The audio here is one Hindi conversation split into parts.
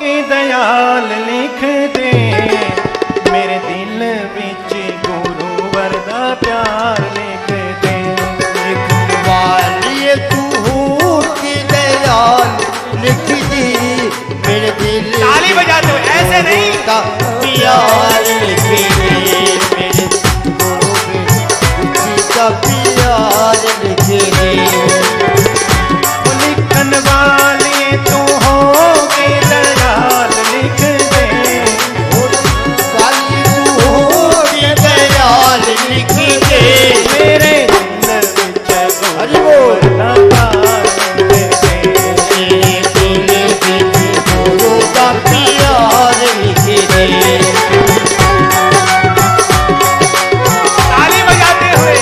के दयाल लिख दे, मेरे दिल विच गुरुवर दा प्यार लिख दे। वालिए तू हो के दयाल लिख दे, मेरे दिल ताली बजाते हो ऐसे नहीं का प्यार लिख दे, मेरे गुरु का प्यार लिख दे। लिखन वाले तू हो के दयाल लिख दे, वाली तू हो के दयाल लिख दे, मेरे दिल विच हरि बोल। गुरुवर दा प्यार लिख दे। मेरे दिल विच गुरु का प्यार लिख दे। ताली बजाते हुए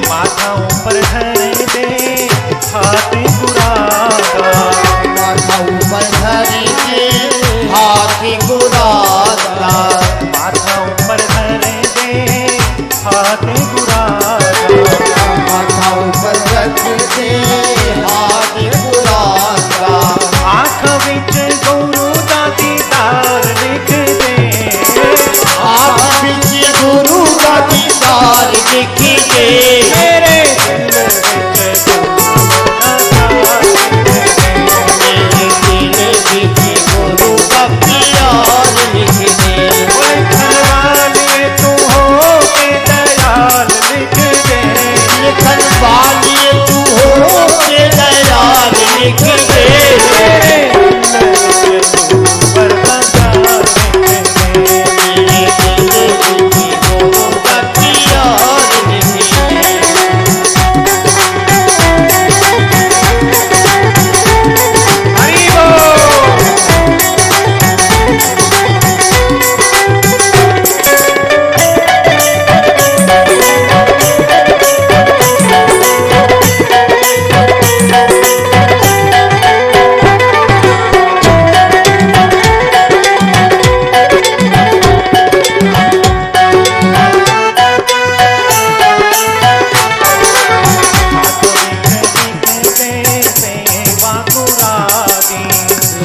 माथा ऊपर धर दे हाथ गुरागा, माथा ऊपर धर दे हाथ गुरागा, माथा ऊपर धर दे हाथ गुरागा, माथा ऊपर रख दे हाथ गुरागा। आँख विच गुरु दा दीदार लिख दे, आँख विच गुरु का दीदार लिख दे, मेरे दिल विच गुरु दा प्यार लिख दे। मेरे दिल विच गुरु का प्यार लिख दे। लिखन वाले तू हो के दयाल लिख दे, लिखन वाली तू हो के दयाल लिख दे, मेरे दिल विच गुरुवर दा प्यार लिख दे। मेरे दिल विच गुरु का प्यार लिख दे। हरि बोल।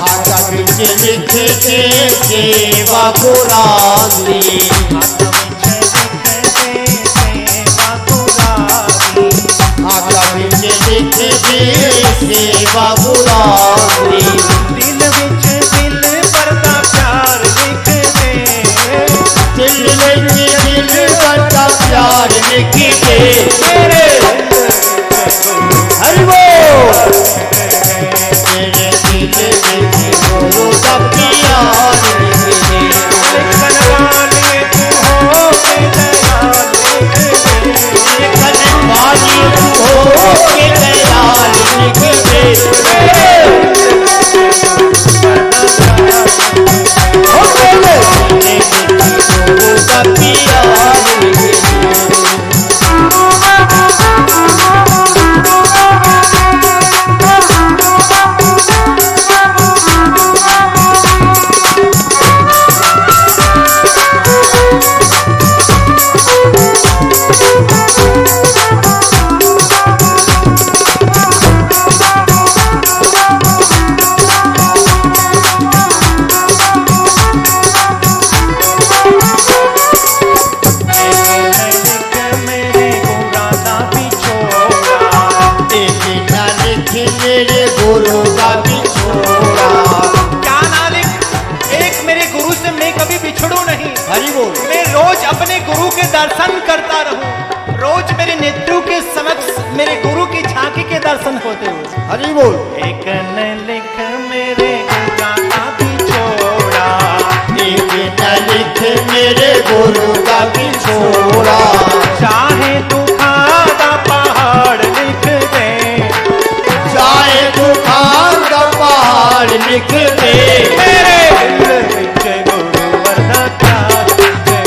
हाथ विच लिख दे सेवा कुरानी, हाथ विच लिख दे सेवा कुरानी, दिल विच दिल भरदा प्यार लिख दे, दिल विच दिल भरदा प्यार लिख दे। मेरे हरि बोल। मेरे दिल विच गुरु का प्यार लिख दे, लिखन वाले तू हो के दयाल लिख दे, लिखन वाली तू हो के दयाल लिख दे। हो बोले मेरे गुरु का प्यार लिख दे। मेरे गुरु का बिछोड़ा। क्या ना लिख, एक मेरे गुरु से मैं कभी बिछड़ू नहीं। हरि बोल। मैं रोज अपने गुरु के दर्शन करता रहूं, रोज मेरे नेत्रों के समक्ष मेरे गुरु की झांकी के दर्शन होते हो। हरि बोल। एक न लिख मेरे गुरु का बिछोड़ा, एक न लिख मेरे गुरु का बिछोड़ा। चाहे तू खादा पहाड़ लिख दे, चाहे तू खादा पहाड़ लिख दे। मेरे दिल विच गुरुवर दा प्यार लिख दे।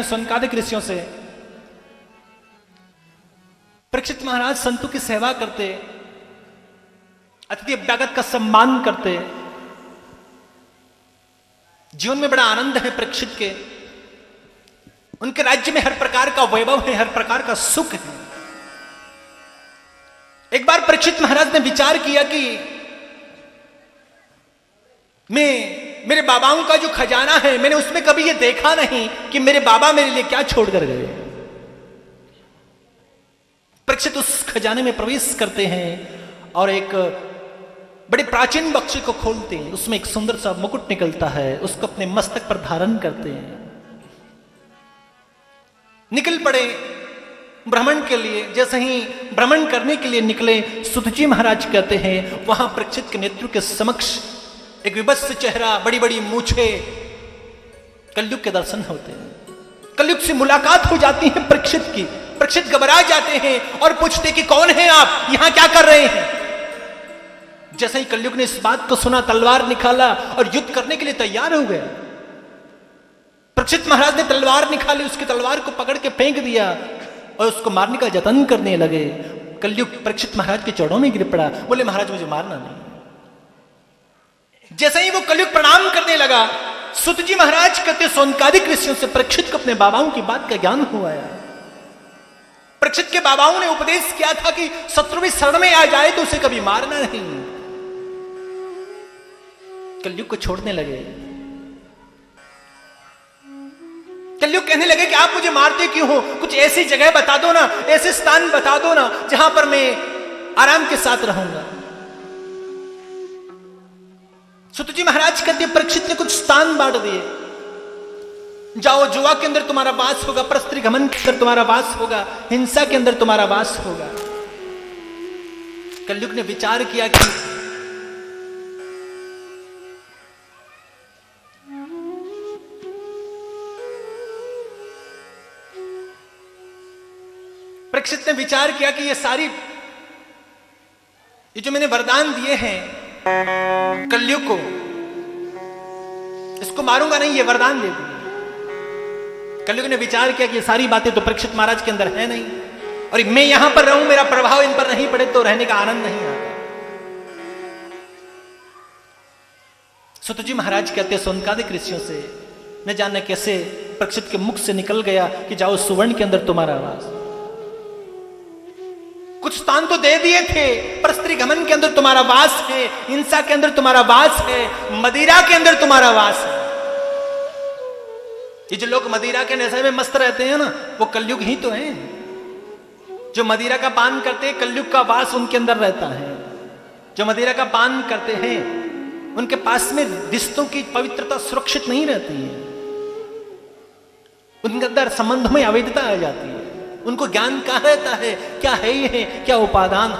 हैं सौनकादिक ऋषियों से, परीक्षित महाराज संतों की सेवा करते, अतिथि अभ्यागत का सम्मान करते, जीवन में बड़ा आनंद है परीक्षित के, उनके राज्य में हर प्रकार का वैभव है, हर प्रकार का सुख है। एक बार परीक्षित महाराज ने विचार किया कि मेरे बाबाओं का जो खजाना है, मैंने उसमें कभी ये देखा नहीं कि मेरे बाबा मेरे लिए क्या छोड़कर गए। परीक्षित उस खजाने में प्रवेश करते हैं और एक बड़े प्राचीन बक्से को खोलते हैं, उसमें एक सुंदर सा मुकुट निकलता है, उसको अपने मस्तक पर धारण करते हैं, निकल पड़े भ्रमण के लिए। जैसे ही भ्रमण करने के लिए निकले, सुतजी महाराज कहते हैं वहां परीक्षित के नेत्र के समक्ष एक विभत्स चेहरा, बड़ी बड़ी मूछे, कलयुग के दर्शन होते हैं। कलयुग से मुलाकात हो जाती है परीक्षित की। परीक्षित घबरा जाते हैं और पूछते कि कौन है आप, यहां क्या कर रहे हैं। जैसे ही कलयुग ने इस बात को सुना, तलवार निकाला और युद्ध करने के लिए तैयार हो गया। परीक्षित महाराज ने तलवार निकाली, उसकी तलवार को पकड़ के फेंक दिया और उसको मारने का जतन करने लगे। कलयुग परीक्षित महाराज के चरणों में गिर पड़ा, बोले महाराज मुझे मारना नहीं। जैसे ही वो कलयुग प्रणाम करने लगा, सुतजी महाराज कहते सौनकादिक ऋषियों से परीक्षित को अपने बाबाओं की बात का ज्ञान हुआ। परीक्षित के बाबाओं ने उपदेश किया था कि शत्रु भी शरण में आ जाए तो उसे कभी मारना नहीं। कलयुग को छोड़ने लगे। कलयुग कहने लगे कि आप मुझे मारते क्यों हो, कुछ ऐसी जगह बता दो ना, ऐसे स्थान बता दो ना जहां पर मैं आराम के साथ रहूंगा। सुतजी महाराज कहते परीक्षित ने कुछ स्थान बांट दिए, जाओ जुआ के अंदर तुम्हारा वास होगा, परस्त्री घमन के अंदर तुम्हारा वास होगा, हिंसा के अंदर तुम्हारा वास होगा। कलयुग ने विचार किया कि परीक्षित ने विचार किया कि ये जो मैंने वरदान दिए हैं कलयुग को, इसको मारूंगा नहीं, ये वरदान दे दिए। कलयुग ने विचार किया कि ये सारी बातें तो परीक्षित महाराज के अंदर है नहीं, और मैं यहां पर रहूं, मेरा प्रभाव इन पर नहीं पड़े तो रहने का आनंद नहीं आता। सुतजी महाराज कहते सौनकादिक ऋषियों से, न जाने कैसे परीक्षित के मुख से निकल गया कि जाओ सुवर्ण के अंदर तुम्हारा वास। कुछ स्थान तो दे दिए थे, परस्त्री घमन के अंदर तुम्हारा वास है, हिंसा के अंदर तुम्हारा वास है, मदिरा के अंदर तुम्हारा वास है। ये जो लोग मदिरा के नशे में मस्त रहते हैं ना, वो कलयुग ही तो हैं। जो मदिरा का पान करते हैं, कलयुग का वास उनके अंदर रहता है। जो मदिरा का पान करते हैं, उनके पास में रिश्तों की पवित्रता सुरक्षित नहीं रहती है, उनके अंदर संबंधों में अवैधता आ जाती है। उनको ज्ञान कहां रहता है, क्या है ये, क्या उपादान।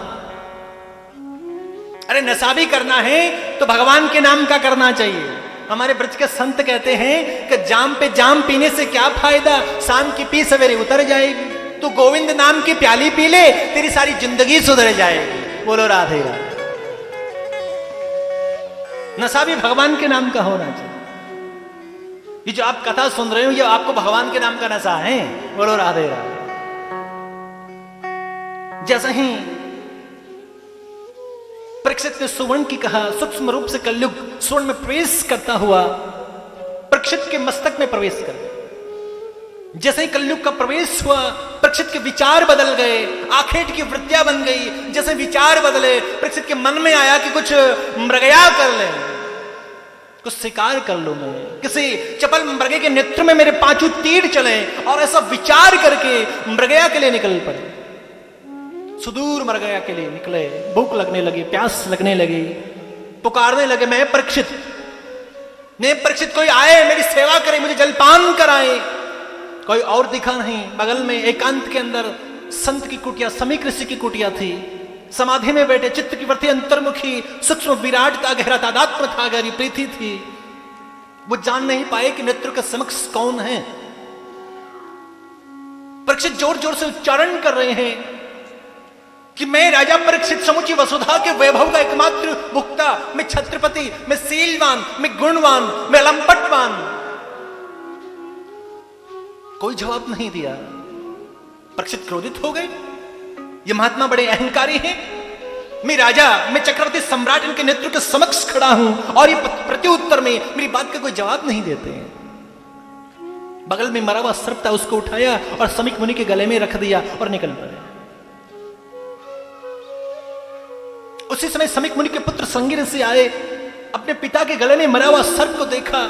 अरे नशा भी करना है तो भगवान के नाम का करना चाहिए। हमारे ब्रज के संत कहते हैं कि जाम पे जाम पीने से क्या फायदा, शाम की पी सवेरे उतर जाएगी। तू गोविंद नाम की प्याली पी ले, तेरी सारी जिंदगी सुधर जाएगी। बोलो राधे राधे। नशा भी भगवान के नाम का होना चाहिए। ये जो आप कथा सुन रहे हो, ये आपको भगवान के नाम का नशा है। बोलो राधे राधे। जैसा ही परीक्षित ने सुवर्ण की कहा, सूक्ष्म रूप से कलयुग सुवर्ण में प्रवेश करता हुआ परीक्षित के मस्तक में प्रवेश कर गया। जैसे ही कलयुग का प्रवेश हुआ, परीक्षित के विचार बदल गए, आखेट की वृत्तियां बन गई। जैसे विचार बदले, परीक्षित के मन में आया कि कुछ मृगया कर ले, कुछ शिकार कर लो, मैं किसी चपल मृगे के नेत्र में मेरे पांचों तीर चले। और ऐसा विचार करके मृगया के लिए निकल पड़े। सुदूर मृगया के लिए निकले। भूख लगने लगी, प्यास लगने लगी, पुकारने लगे, मैं परीक्षित कोई आए मेरी सेवा करे, मुझे जलपान कराए। कोई और दिखा नहीं। बगल में एकांत के अंदर संत की कुटिया, समीक ऋषि की कुटिया थी। समाधि में बैठे, चित्त की वृत्ति अंतर्मुखी, सूक्ष्म विराट था, गहरा तादात्म्य था, गहरी प्रीति थी। वो जान नहीं पाए कि नेत्र के समक्ष कौन है। परीक्षित जोर जोर से उच्चारण कर रहे हैं कि मैं राजा परीक्षित समुची वसुधा के वैभव का एकमात्र भुक्ता, मैं छत्रपति, मैं शीलवान, मैं गुणवान, मैं अलंपटवान। कोई जवाब नहीं दिया। परीक्षित क्रोधित हो गए, ये महात्मा बड़े अहंकारी हैं, मैं राजा, मैं चक्रवर्ती सम्राट इनके नेतृत्व के समक्ष खड़ा हूं और ये प्रत्युत्तर में मेरी बात का कोई जवाब नहीं देते हैं। बगल में मरा हुआ सर्प था, उसको उठाया और समीक मुनि के गले में रख दिया और निकल पड़े। उसी समय समीक मुनि के पुत्र संगी ऋषि आए, अपने पिता के गले में मरा हुआ सर्प को देखा।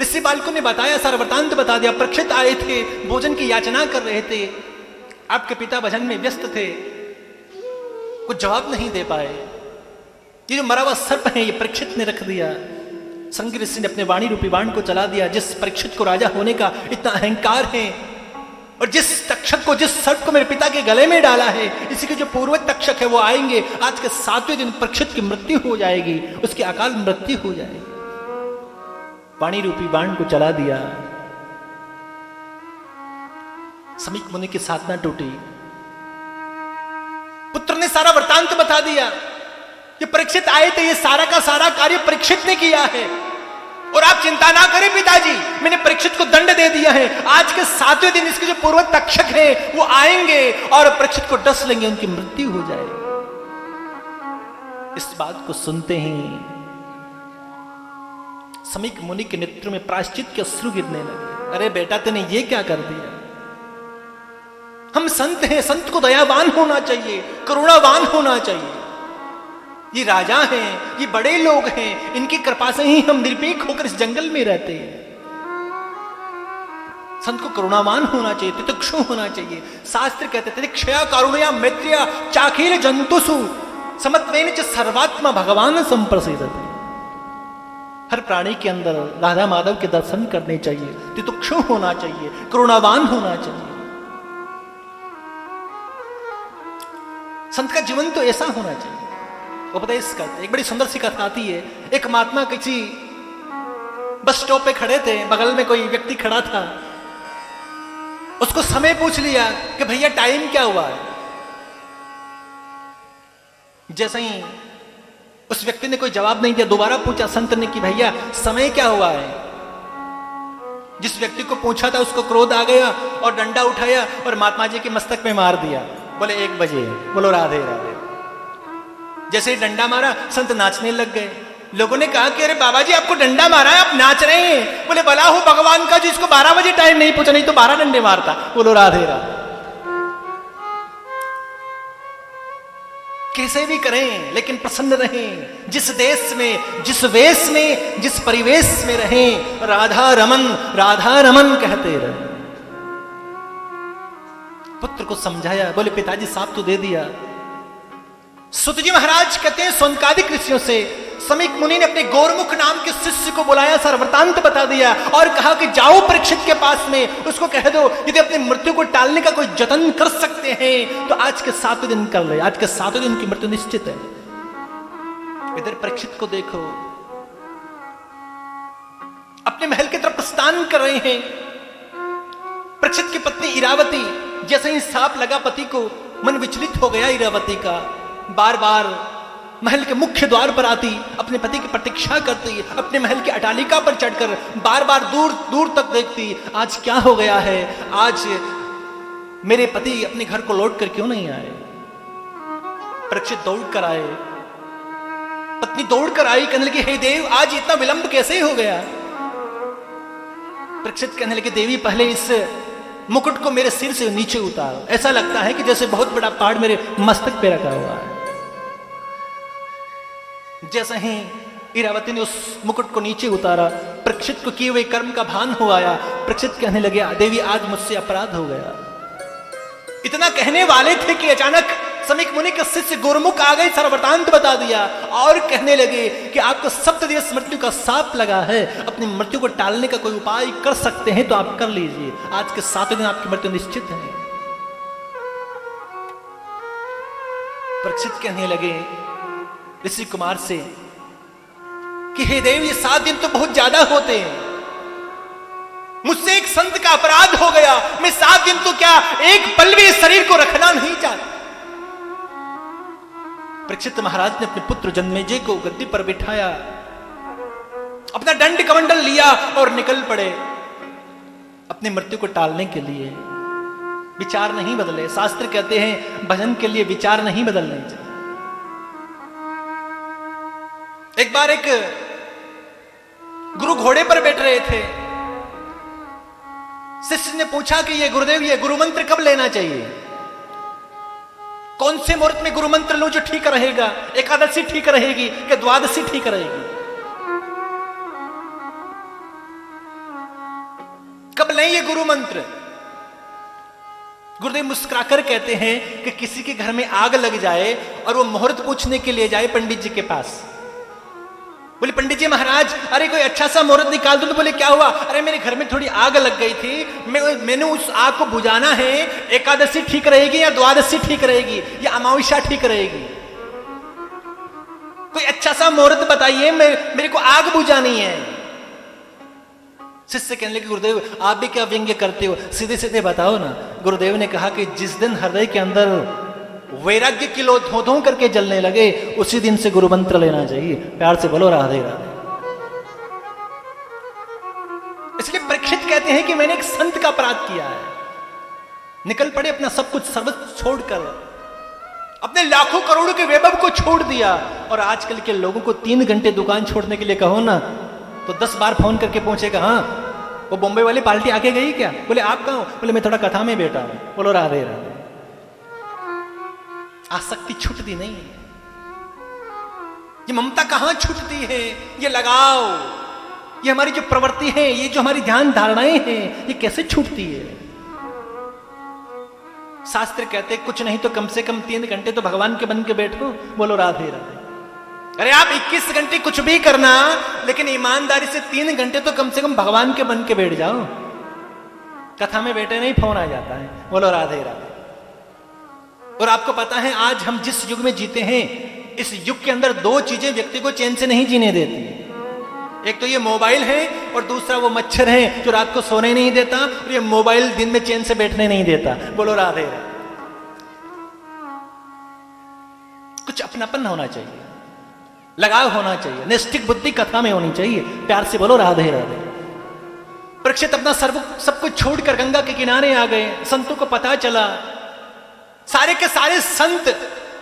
ऋषि बालकों ने बताया, सारा वृतांत बता दिया। परीक्षित आए थे, भोजन की याचना कर रहे थे, आपके पिता भजन में व्यस्त थे, कुछ जवाब नहीं दे पाए। ये जो मरा हुआ सर्प है ये परीक्षित ने रख दिया। संगी ऋषि ने अपने वाणी रूपी बाण को चला दिया। जिस परीक्षित को राजा होने का इतना अहंकार है और जिस तक्षक को, जिस सर्प को मेरे पिता के गले में डाला है, इसी के जो पूर्वज तक्षक है वो आएंगे, आज के 7वें दिन परीक्षित की मृत्यु हो जाएगी, उसकी अकाल मृत्यु हो जाएगी। वाणी रूपी बाण को चला दिया। समीक मुनि की साधना टूटी। पुत्र ने सारा वृतांत बता दिया। ये परीक्षित आए थे, ये सारा का सारा कार्य परीक्षित ने किया है और आप चिंता ना करें पिताजी, मैंने परीक्षित को दंड दे दिया है। आज के 7वें दिन इसके जो पूर्व तक्षक है वो आएंगे और परीक्षित को डस लेंगे, उनकी मृत्यु हो जाएगी। इस बात को सुनते ही समीक मुनि के नेत्र में प्रायश्चित के अश्रु गिरने लगे। अरे बेटा, तूने ये क्या कर दिया? हम संत हैं, संत को दयावान होना चाहिए, करुणावान होना चाहिए। ये राजा हैं, ये बड़े लोग हैं, इनकी कृपा से ही हम निर्भीक होकर इस जंगल में रहते हैं। संत को करुणावान होना चाहिए, तितिक्षु होना चाहिए। शास्त्र कहते थे, क्षया करुणया मैत्रिया चाखिल जंतुषु समत्वेन च सर्वात्मा भगवान संप्रसिद्धते। हर प्राणी के अंदर राधा माधव के दर्शन करने चाहिए, तितिक्षु होना चाहिए, करुणावान होना चाहिए। संत का जीवन तो ऐसा होना चाहिए। उपदेश करते, एक बड़ी सुंदर सी कथा आती है। एक महात्मा किसी बस स्टॉप पे खड़े थे, बगल में कोई व्यक्ति खड़ा था, उसको समय पूछ लिया कि भैया टाइम क्या हुआ है। जैसे ही उस व्यक्ति ने कोई जवाब नहीं दिया, दोबारा पूछा संत ने कि भैया समय क्या हुआ है। जिस व्यक्ति को पूछा था उसको क्रोध आ गया और डंडा उठाया और महात्मा जी के मस्तक में मार दिया। बोले 1 बजे। बोलो राधे राधे। जैसे ही डंडा मारा, संत नाचने लग गए। लोगों ने कहा कि अरे बाबा जी, आपको डंडा मारा है, आप नाच रहे हैं। बोले भला हो भगवान का जिसको 12 बजे टाइम नहीं पूछा, नहीं तो 12 डंडे मारता। बोलो राधे राधे। कैसे भी करें लेकिन प्रसन्न रहें। जिस देश में, जिस वेश में, जिस परिवेश में रहें, राधा रमन कहते रहे। पुत्र को समझाया, बोले पिताजी साथ तो दे दिया। सुत जी महाराज कहते हैं, सौनकादिक ऋषियों से समीक मुनि ने अपने गौरमुख नाम के शिष्य को बुलाया, सारा वृतांत बता दिया और कहा कि जाओ परीक्षित के पास में, उसको कह दो यदि अपनी मृत्यु को टालने का कोई जतन कर सकते हैं तो आज के 7वें दिन कर ले। आज के 7वें दिन की मृत्यु निश्चित है। इधर परीक्षित को देखो, अपने महल की तरफ प्रस्थान कर रहे हैं। परीक्षित की पत्नी इरावती, जैसे ही सांप लगा पति को, मन विचलित हो गया इरावती का। बार बार महल के मुख्य द्वार पर आती, अपने पति की प्रतीक्षा करती, अपने महल की अटालिका पर चढ़कर बार बार दूर दूर तक देखती, आज क्या हो गया है, आज मेरे पति अपने घर को लौट कर क्यों नहीं आए। परीक्षित दौड़ कर आए, पत्नी दौड़ कर आई, कहने लगी हे देव, आज इतना विलंब कैसे हो गया। परीक्षित कहने लगे देवी, पहले इस मुकुट को मेरे सिर से नीचे उतारो, ऐसा लगता है कि जैसे बहुत बड़ा पहाड़ मेरे मस्तक पे रखा हुआ है। जैसे ही इरावती ने उस मुकुट को नीचे उतारा, परीक्षित को किए हुए कर्म का भान हो आया। परीक्षित कहने लगे देवी, आज मुझसे अपराध हो गया। इतना कहने वाले थे कि अचानक समीक मुनि के शिष्य गुरुमुख आ गए, सारा वृतांत बता दिया और कहने लगे कि आपको 7 दिवस मृत्यु का साप लगा है, अपनी मृत्यु को टालने का कोई उपाय कर सकते हैं तो आप कर लीजिए। आज के 7 दिन आपकी मृत्यु निश्चित है। परीक्षित कहने लगे ऋषि कुमार से कि हे देव, ये 7 दिन तो बहुत ज्यादा होते हैं, मुझसे एक संत का अपराध हो गया, मैं 7 दिन तो क्या एक पल भी शरीर को रखना नहीं चाहता। परीक्षित महाराज ने अपने पुत्र जन्मेजय को गद्दी पर बिठाया, अपना दंड कमंडल लिया और निकल पड़े। अपनी मृत्यु को टालने के लिए विचार नहीं बदले। शास्त्र कहते हैं भजन के लिए विचार नहीं बदलने चाहिए। एक बार एक गुरु घोड़े पर बैठ रहे थे। शिष्य ने पूछा कि ये गुरुदेव, ये गुरु मंत्र कब लेना चाहिए? कौन से मुहूर्त में गुरु मंत्र लो जो ठीक रहेगा? एकादशी ठीक रहेगी कि द्वादशी ठीक रहेगी? कब लें ये गुरु मंत्र? गुरुदेव मुस्कुराकर कहते हैं कि किसी के घर में आग लग जाए और वो मुहूर्त पूछने के लिए जाए पंडित जी के पास। बोले पंडित जी महाराज, अरे कोई अच्छा सा मुहूर्त निकाल दो। तो बोले क्या हुआ? अरे मेरे घर में थोड़ी आग लग गई थी, मैंने उस आग को बुझाना है। एकादशी ठीक रहेगी या द्वादशी ठीक रहेगी या अमावस्या ठीक रहेगी? कोई अच्छा सा मुहूर्त बताइए, मेरे को आग बुझानी है। शिष्य कहने लगे गुरुदेव आप भी क्या व्यंग्य करते हो, सीधे सीधे बताओ ना। गुरुदेव ने कहा कि जिस दिन हृदय के अंदर वैराग्य की लो धो धो करके जलने लगे उसी दिन से गुरु मंत्र लेना चाहिए। प्यार से बोलो राधे राधे। इसलिए परीक्षित कहते हैं कि मैंने एक संत का अपराध किया है। निकल पड़े अपना सब कुछ सर्वस्व छोड़कर, अपने लाखों करोड़ों के वैभव को छोड़ दिया। और आजकल के लोगों को 3 घंटे दुकान छोड़ने के लिए कहो ना तो 10 बार फोन करके पूछेगा, हाँ वो बॉम्बे वाली पार्टी आके गई क्या? बोले आप कहाँ हो? बोले मैं थोड़ा कथा में बैठा हूं। बोलो राधे राधे। आसक्ति छूटती नहीं है। ये ममता कहां छूटती है? ये लगाव, ये हमारी जो प्रवृत्ति है, ये जो हमारी ध्यान धारणाएं हैं, ये कैसे छूटती है? शास्त्र कहते कुछ नहीं तो कम से कम 3 घंटे तो भगवान के बन के बैठो। बोलो राधे राधे। अरे आप 21 घंटे कुछ भी करना, लेकिन ईमानदारी से 3 घंटे तो कम से कम भगवान के बन के बैठ जाओ। कथा में बैठे नहीं फोन आ जाता है। बोलो राधे राधे। और आपको पता है आज हम जिस युग में जीते हैं, इस युग के अंदर 2 चीजें व्यक्ति को चैन से नहीं जीने देती। एक तो ये मोबाइल है और दूसरा वो मच्छर है जो रात को सोने नहीं देता, और ये मोबाइल दिन में चैन से बैठने नहीं देता। बोलो राधे राधे। कुछ अपनापन होना चाहिए, लगाव होना चाहिए, नैष्ठिक बुद्धि कथा में होनी चाहिए। प्यार से बोलो राधे राधे। परीक्षित अपना सब कुछ छोड़कर गंगा के किनारे आ गए। संतों को पता चला, सारे के सारे संत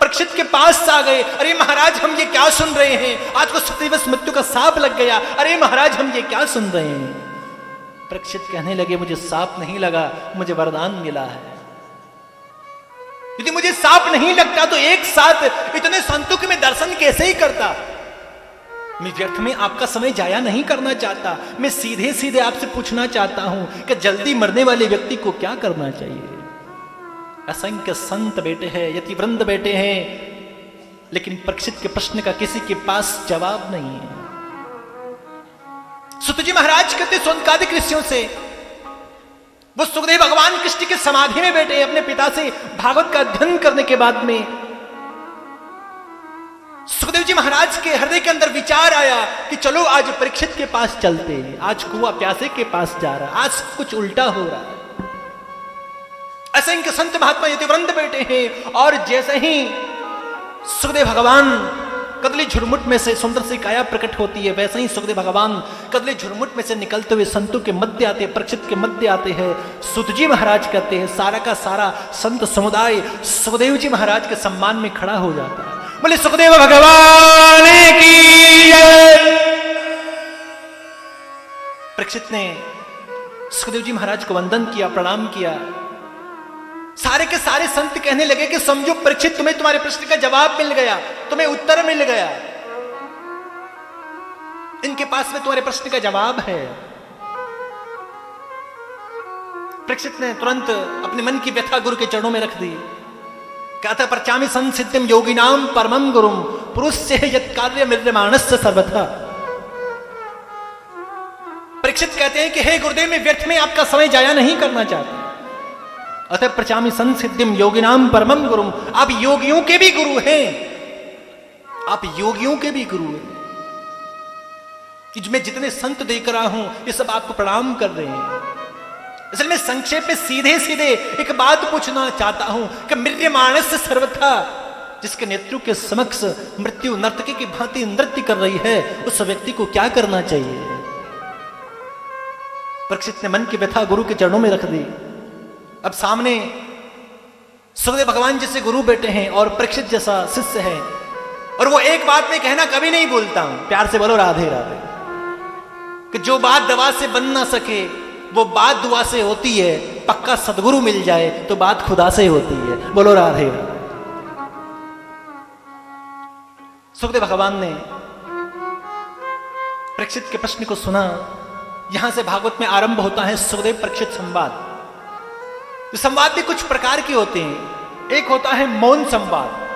परीक्षित के पास आ गए। अरे महाराज हम ये क्या सुन रहे हैं? आज को सतदिवस मृत्यु का साप लग गया। अरे महाराज हम ये क्या सुन रहे हैं? परीक्षित कहने लगे मुझे साप नहीं लगा, मुझे वरदान मिला है। यदि मुझे साप नहीं लगता तो एक साथ इतने संतों के मैं दर्शन कैसे ही करता? मैं व्यर्थ में आपका समय जाया नहीं करना चाहता। मैं सीधे सीधे आपसे पूछना चाहता हूं कि जल्दी मरने वाले व्यक्ति को क्या करना चाहिए? असंख्य संत बैठे हैं, यतिवृंद बैठे हैं, लेकिन परीक्षित के प्रश्न का किसी के पास जवाब नहीं है। सुतजी महाराज कहते सोनकादिक ऋषियों से, वो सुखदेव भगवान कृष्ण के समाधि में बैठे अपने पिता से भागवत का अध्ययन करने के बाद में सुखदेव जी महाराज के हृदय के अंदर विचार आया कि चलो आज परीक्षित के पास चलते हैं। आज कुआं प्यासे के पास जा रहा, आज कुछ उल्टा हो रहा है। असंख्य संत महात्मा यतिवृंद बैठे हैं और जैसे ही सुखदेव भगवान कदली झुरमुट में से सुंदर सी काया प्रकट होती है, वैसे ही सुखदेव भगवान कदली झुरमुट में से निकलते हुए संतों के मध्य आते, परीक्षित के मध्य आते हैं। सुतजी महाराज कहते हैं सारा का सारा संत समुदाय सुखदेव जी महाराज के सम्मान में खड़ा हो जाता है। बोले सुखदेव भगवान की जय। परीक्षित ने सुखदेव जी महाराज को वंदन किया, प्रणाम किया। सारे के सारे संत कहने लगे कि समझो परीक्षित तुम्हें तुम्हारे प्रश्न का जवाब मिल गया, तुम्हें उत्तर मिल गया, इनके पास में तुम्हारे प्रश्न का जवाब है। परीक्षित ने तुरंत अपने मन की व्यथा गुरु के चरणों में रख दी। कहता पर्चामि संसिद्धिम योगिनाम परमं गुरुम पुरुष्य यत् कार्य मृत्यमाणस्य सर्वथा। परीक्षित कहते हैं कि हे गुरुदेव मैं व्यर्थ में आपका समय जाया नहीं करना चाहता, अतः प्रचामि संसिद्धिम योगिनाम परमं गुरुम। आप योगियों के भी गुरु हैं, आप योगियों के भी गुरु हैं। कि मैं जितने संत देख रहा हूं ये सब आपको प्रणाम कर रहे हैं। इसलिए मैं संक्षेप में सीधे सीधे एक बात पूछना चाहता हूं कि मृत्यमाणस्य सर्वथा, जिसके नेत्रु के समक्ष मृत्यु नर्तकी की भांति नृत्य कर रही है, उस व्यक्ति को क्या करना चाहिए? परीक्षित ने मन की व्यथा गुरु के चरणों में रख दी। अब सामने सुखदेव भगवान जैसे गुरु बेटे हैं और परीक्षित जैसा शिष्य है, और वो एक बात में कहना कभी नहीं भूलता हूं, प्यार से बोलो राधे राधे, कि जो बात दवा से बन ना सके वो बात दुआ से होती है, पक्का सदगुरु मिल जाए तो बात खुदा से होती है। बोलो राधे राधे। सुखदेव भगवान ने परीक्षित के प्रश्न को सुना। यहां से भागवत में आरंभ होता है सुखदेव परीक्षित संवाद। तो संवाद भी कुछ प्रकार के होते हैं। एक होता है मौन संवाद,